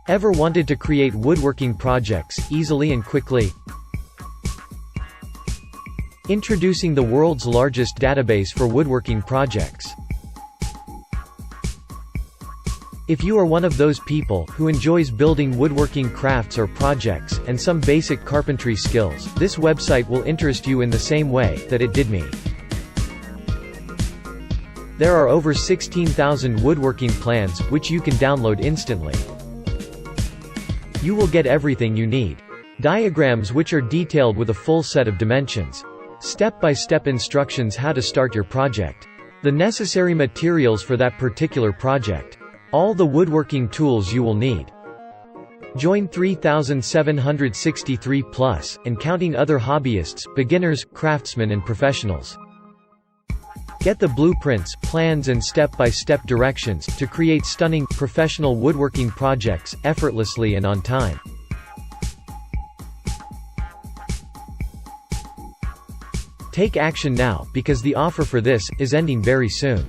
Ever wanted to create woodworking projects easily and quickly? Introducing the world's largest database for woodworking projects. If you are one of those people who enjoys building woodworking crafts or projects, and some basic carpentry skills, this website will interest you in the same way that it did me. There are over 16,000 woodworking plans, which you can download instantly. You will get everything you need. Diagrams which are detailed with a full set of dimensions. Step-by-step instructions how to start your project. The necessary materials for that particular project. All the woodworking tools you will need. Join 3,763 plus, and counting other hobbyists, beginners, craftsmen and professionals. Get the blueprints, plans and step-by-step directions to create stunning, professional woodworking projects, effortlessly and on time. Take action now, because the offer for this is ending very soon.